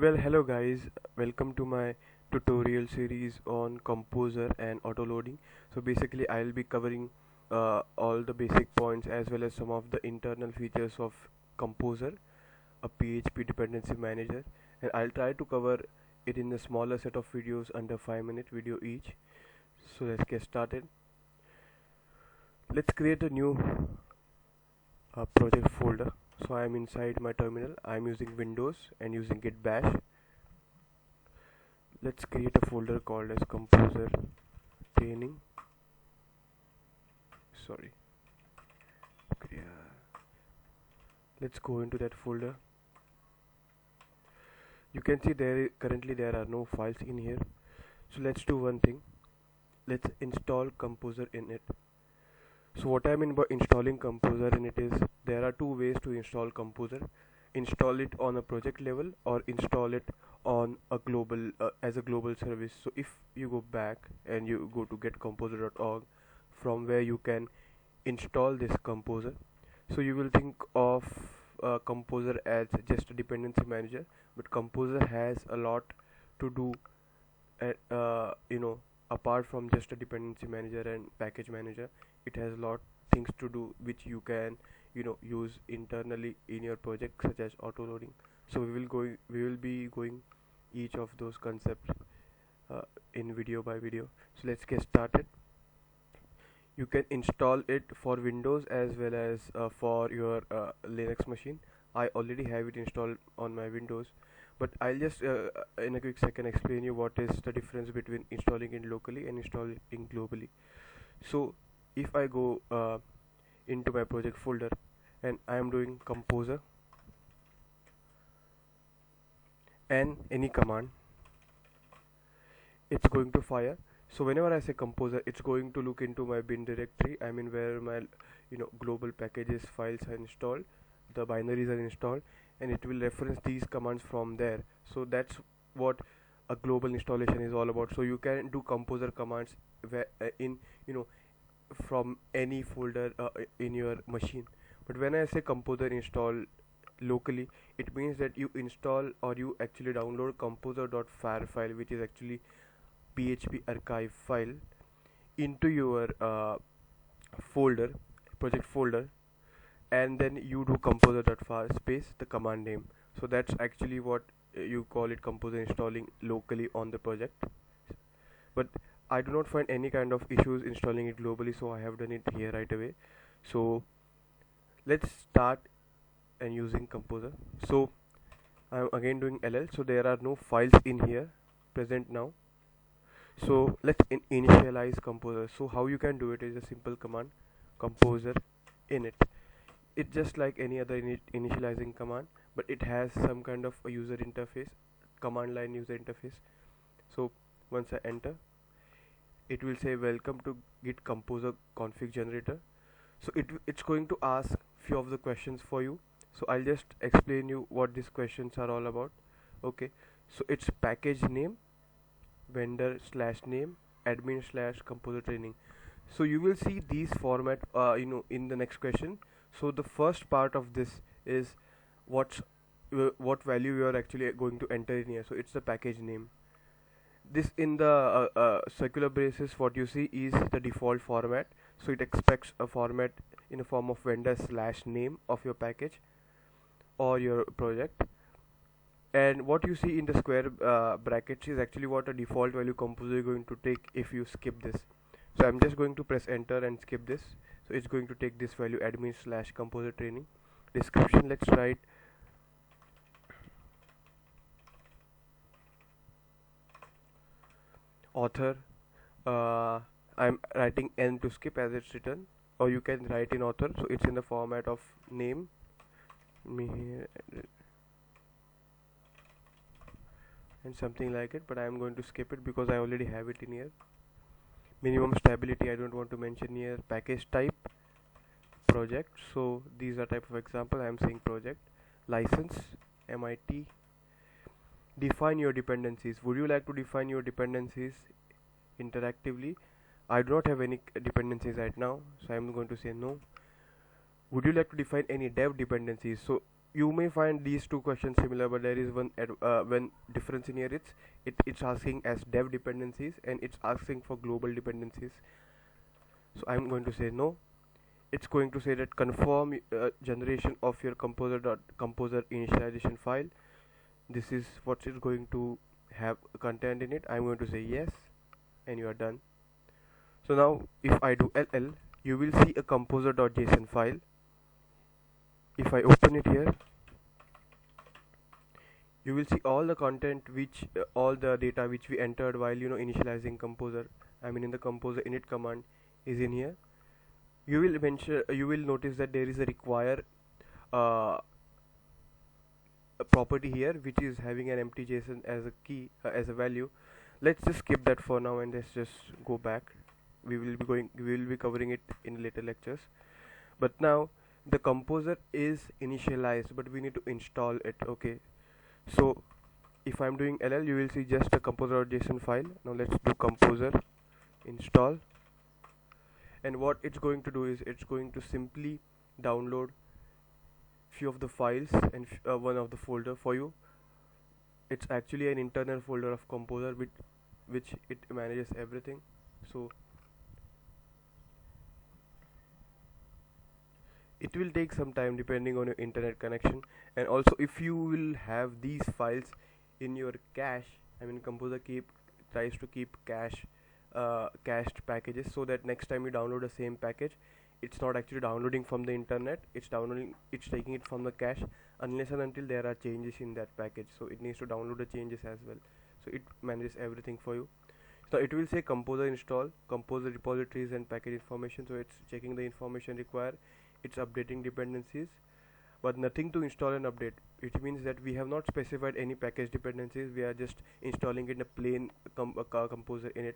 Well, hello guys, welcome to my tutorial series on Composer and autoloading. So basically I'll be covering all the basic points as well as some of the internal features of Composer, a PHP dependency manager, and I'll try to cover it in a smaller set of videos under 5-minute video each. So let's get started. Let's create a new project folder. So I'm inside my terminal. I'm using Windows and using Git Bash. Let's create a folder called as Composer Training. Sorry. Okay, let's go into that folder. You can see currently there are no files in here. So let's do one thing. Let's install Composer in it. So what I mean by installing Composer in it is there are two ways to install Composer. Install it on a project level or install it on a global as a global service. So if you go back and you go to getcomposer.org, from where you can install this Composer, so you will think of Composer as just a dependency manager, but Composer has a lot to do apart from just a dependency manager and package manager. It has a lot things to do which you can use internally in your project, such as autoloading. So we will be going each of those concepts in video by video. So let's get started. You can install it for Windows as well as for your Linux machine. I already have it installed on my Windows, but I'll just in a quick second explain you what is the difference between installing it locally and installing it globally. So if I go into my project folder and I am doing Composer and any command, it's going to fire. So whenever I say Composer, it's going to look into my bin directory, I mean where my global packages files are installed, the binaries are installed, and it will reference these commands from there. So that's what a global installation is all about. So you can do Composer commands where in from any folder in your machine. But when I say Composer install locally, it means that you install or you actually download composer.far file, which is actually PHP archive file, into your project folder, and then you do composer.far space the command name. So that's actually what you call it, Composer installing locally on the project. But I do not find any kind of issues installing it globally, so I have done it here right away. So let's start and using Composer. So I'm again doing ll, so there are no files in here present now. So let's initialize Composer. So how you can do it is a simple command, composer init. It's just like any other initializing command, but it has some kind of a user interface, command line user interface. So once I enter, it will say welcome to Git Composer config generator. So it's going to ask few of the questions for you. So I'll just explain you what these questions are all about. Okay, so it's package name, vendor / name, admin / composer training. So you will see these format in the next question. So the first part of this is what value you are actually going to enter in here. So it's the package name. This in the circular braces, what you see is the default format. So it expects a format in a form of vendor / name of your package or your project, and what you see in the square brackets is actually what a default value Composer is going to take if you skip this. So I'm just going to press enter and skip this. So it's going to take this value, admin / composer training. Description, let's write author. I'm writing n to skip as it's written, or you can write in author, so it's in the format of name and something like it, but I am going to skip it because I already have it in here. Minimum stability, I don't want to mention here. Package type, project, so these are type of example. I am saying project. License, MIT. Define your dependencies. Would you like to define your dependencies interactively? I do not have any dependencies right now, so I am going to say no. Would you like to define any dev dependencies? So you may find these two questions similar, but there is one difference in here. It's asking as dev dependencies, and it's asking for global dependencies. So I'm going to say no. It's going to say that confirm generation of your composer initialization file. This is what is going to have content in it. I'm going to say yes, and you are done. So now if I do ll, you will see a composer.json file. If I open it here, you will see all the content which all the data which we entered while initializing composer, I mean in the composer init command, is in here. You will notice that there is a require a property here which is having an empty JSON as a key, as a value. Let's just skip that for now and let's just go back. We will be covering it in later lectures. But now the composer is initialized, but we need to install it. Okay, so if I'm doing ll, you will see just a composer.json file. Now let's do composer install, and what it's going to do is it's going to simply download few of the files and one of the folder for you. It's actually an internal folder of composer which it manages everything. So it will take some time depending on your internet connection, and also if you will have these files in your cache, I mean composer tries to keep cached packages, so that next time you download the same package, it's not actually downloading from the internet, it's taking it from the cache, unless and until there are changes in that package. So it needs to download the changes as well, so it manages everything for you. So it will say composer install, composer repositories and package information. So it's checking the information required, it's updating dependencies, but nothing to install and update. It means that we have not specified any package dependencies, we are just installing it in a plain composer init.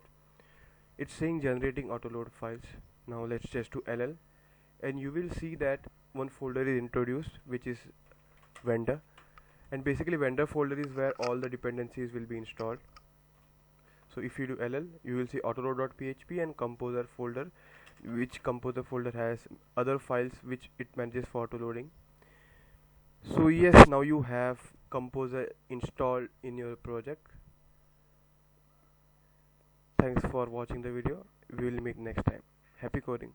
It's saying generating autoload files. Now let's just do ll, and you will see that one folder is introduced which is vendor, and basically vendor folder is where all the dependencies will be installed. So if you do ll, you will see autoload.php and composer folder, which composer folder has other files which it manages for autoloading. So yes, now you have composer installed in your project. Thanks for watching the video. We will meet next time. Happy coding.